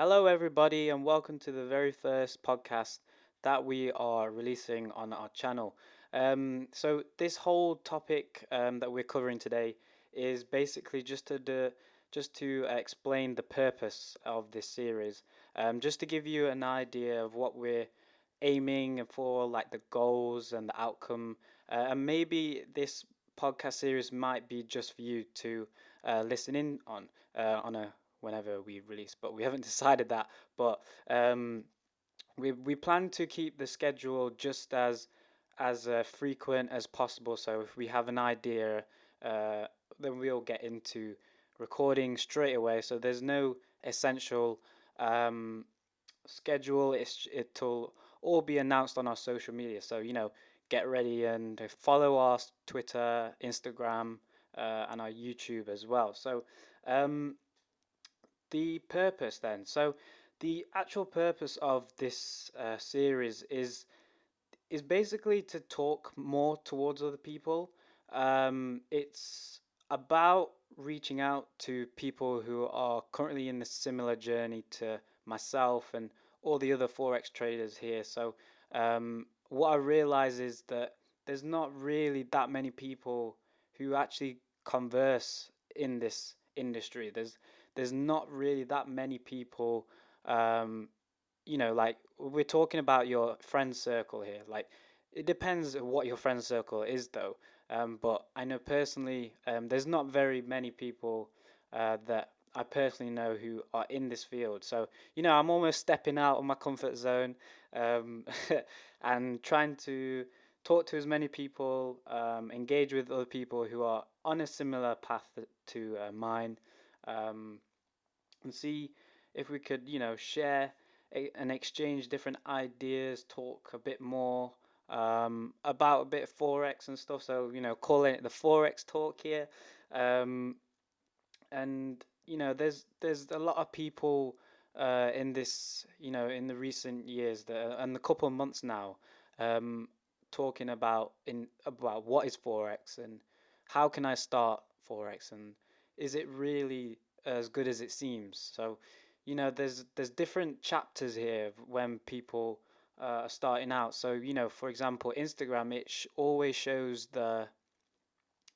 Hello, everybody, and welcome to the very first podcast that we are releasing on our channel. This whole topic that we're covering today is basically just to explain the purpose of this series, just to give you an idea of what we're aiming for, like the goals and the outcome, and maybe this podcast series might be just for you to listen in on a whenever we release, but we haven't decided that. But we plan to keep the schedule just as frequent as possible. So if we have an idea, uh, then we'll get into recording straight away. So there's no essential um, schedule. It'll all be announced on our social media. So get ready and follow our Twitter, Instagram, and our YouTube as well. So um, the purpose then. So the actual purpose of this series is basically to talk more towards other people. It's about reaching out to people who are currently in the similar journey to myself and all the other forex traders here. So what I realize is that there's not really that many people who actually converse in this industry. There's not really that many people. Um, like we're talking about your friend circle here. Like it depends what your friend circle is, though. But I know personally, there's not very many people that I personally know who are in this field. So I'm almost stepping out of my comfort zone, um, and trying to talk to as many people, engage with other people who are on a similar path to mine, um, and see if we could, share and exchange different ideas, talk a bit more about a bit of forex and stuff. So calling it the Forex Talk here, um, and there's a lot of people in this, in the recent years that and a couple of months now, um, talking about what is forex and how can I start forex and is it really as good as it seems. So there's different chapters here when people are starting out. So for example, Instagram, always shows the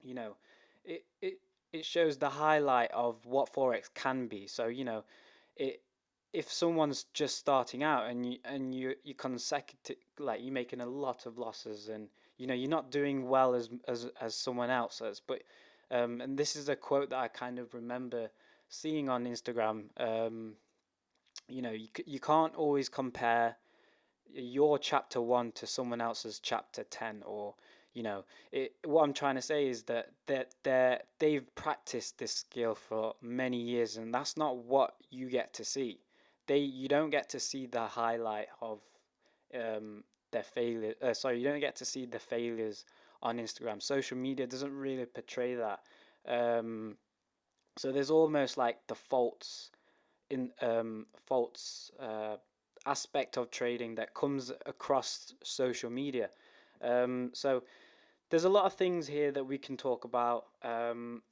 you know it, it it shows the highlight of what forex can be. So it if someone's just starting out and you consecutive, like you're making a lot of losses and you're not doing well as someone else has. But and this is a quote that I kind of remember seeing on Instagram. You can't always compare your chapter 1 to someone else's chapter 10. Or what I'm trying to say is they've practiced this skill for many years, and that's not what you get to see. You don't get to see the highlight of their failure. Sorry, you don't get to see the failures on Instagram. Social media doesn't really portray that. So there's almost like the faults aspect of trading that comes across social media. So there's a lot of things here that we can talk about.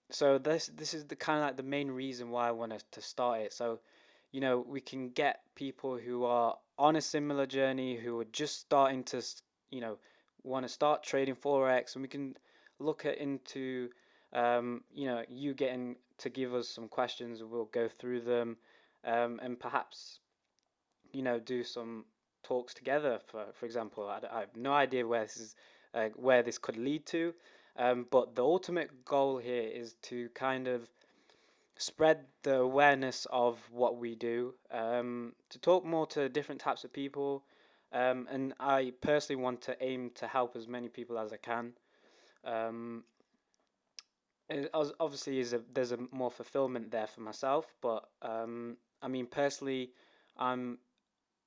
So this is the kind of like the main reason why I wanted to start it. So we can get people who are on a similar journey, who are just starting to you know want to start trading forex, and we can look at into you getting to give us some questions, and we'll go through them, and perhaps do some talks together. For example, I have no idea where this could lead to, but the ultimate goal here is to kind of spread the awareness of what we do, to talk more to different types of people, and I personally want to aim to help as many people as I can. Um, Obviously, there's a more fulfillment there for myself, but I mean personally, I'm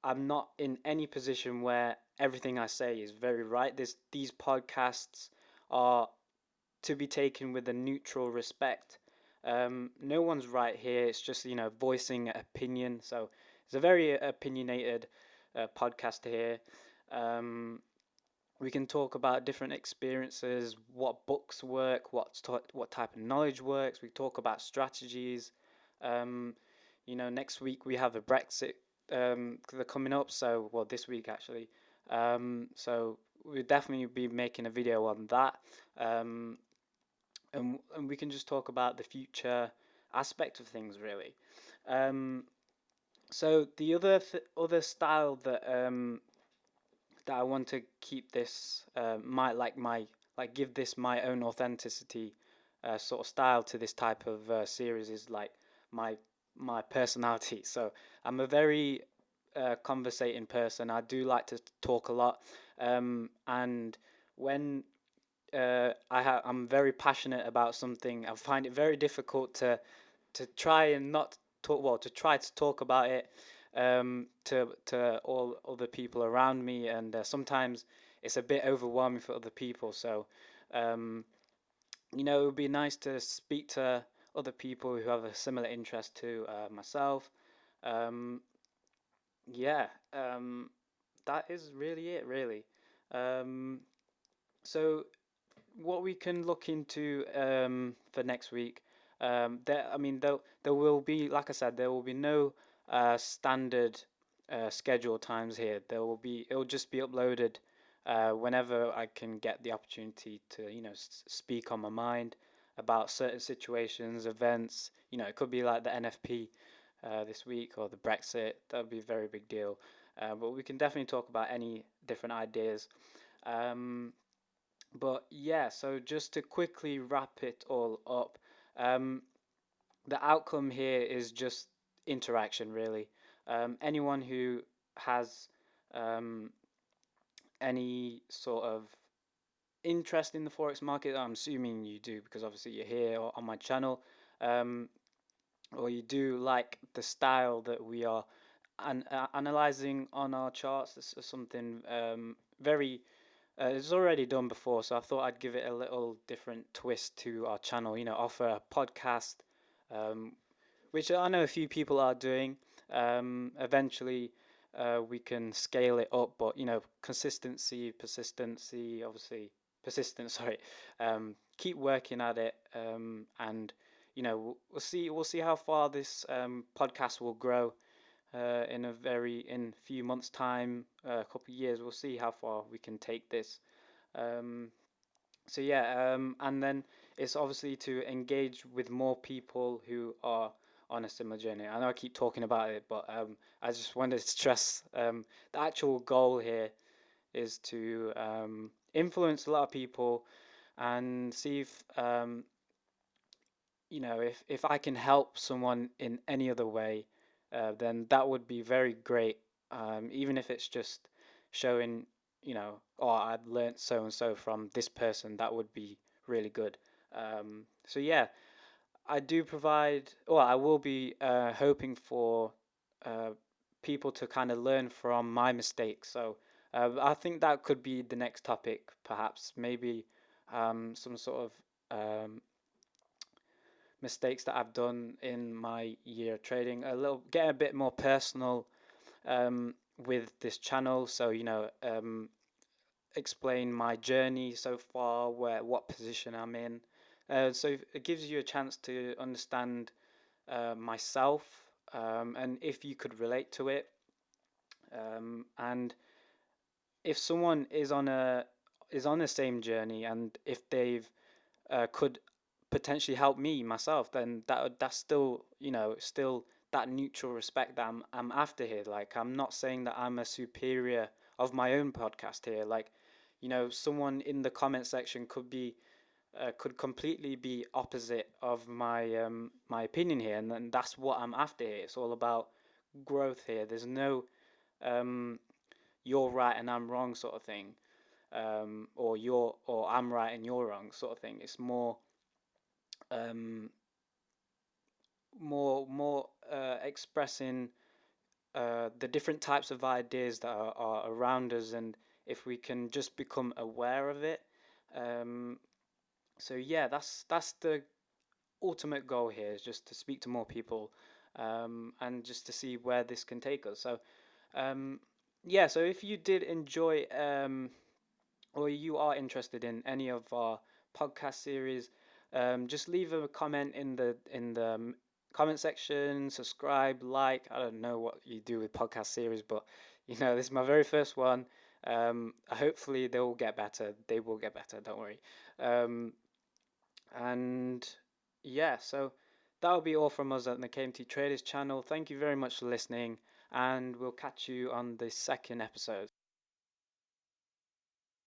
I'm not in any position where everything I say is very right. These podcasts are to be taken with a neutral respect. No one's right here. It's just voicing opinion. So it's a very opinionated podcast here. Um, we can talk about different experiences, what books work, what type of knowledge works. We talk about strategies. Um, Next week we have a Brexit coming up. So, well, this week actually. So we'll definitely be making a video on that. Um, and we can just talk about the future aspect of things really. Um, so the other style that I want to keep this my give this my own authenticity sort of style to this type of series is like my my personality. So I'm a very conversating person. I do like to talk a lot, and when I'm very passionate about something, I find it very difficult to try and not talk. Well, to try to talk about it to all other people around me, and sometimes it's a bit overwhelming for other people. So, um, it would be nice to speak to other people who have a similar interest to myself. Um, yeah, that is really it, really. Um, so what we can look into for next week. There will be, like I said, there will be no standard schedule times here. It'll just be uploaded whenever I can get the opportunity to, speak on my mind about certain situations, events. It could be like the NFP this week or the Brexit. That would be a very big deal. But we can definitely talk about any different ideas. Um, but yeah, so just to quickly wrap it all up, um, the outcome here is just interaction, really. Anyone who has um, any sort of interest in the forex market, I'm assuming you do because obviously you're here on my channel, um, or you do like the style that we are analyzing on our charts. This is something very it's already done before, so I thought I'd give it a little different twist to our channel. Offer a podcast, um, which I know a few people are doing. Eventually, we can scale it up, but consistency, persistency, obviously persistence. Sorry, keep working at it, and we'll see. We'll see how far this podcast will grow in a few months' time, a couple of years. We'll see how far we can take this. Um, so yeah, and then it's obviously to engage with more people who are on a similar journey. I know I keep talking about it, but I just wanted to stress the actual goal here is to influence a lot of people and see if if I can help someone in any other way, then that would be very great. Even if it's just showing, oh, I've learnt so and so from this person, that would be really good. So yeah, I do provide, or I will be hoping for uh, people to kind of learn from my mistakes. So I think that could be the next topic, perhaps. Maybe some sort of mistakes that I've done in my year of trading. Get a bit more personal with this channel. So explain my journey so far, what position I'm in. So it gives you a chance to understand myself, and if you could relate to it, and if someone is on the same journey, and if they've could potentially help me myself, then that's still still that neutral respect that I'm after here. Like, I'm not saying that I'm a superior of my own podcast here. Like, someone in the comment section could completely be opposite of my opinion here, and then that's what I'm after here. It's all about growth here. There's no um, you're right and I'm wrong sort of thing, or I'm right and you're wrong sort of thing. It's um, more expressing the different types of ideas that are around us, and if we can just become aware of it. Um, so yeah, that's the ultimate goal here, is just to speak to more people, and just to see where this can take us. So um, yeah, so if you did enjoy or you are interested in any of our podcast series, just leave a comment in the comment section, subscribe, like. I don't know what you do with podcast series, but this is my very first one. Hopefully they will get better. They will get better. Don't worry. Um, and yeah, so that'll be all from us at the KMT Traders channel. Thank you very much for listening, and we'll catch you on the second episode.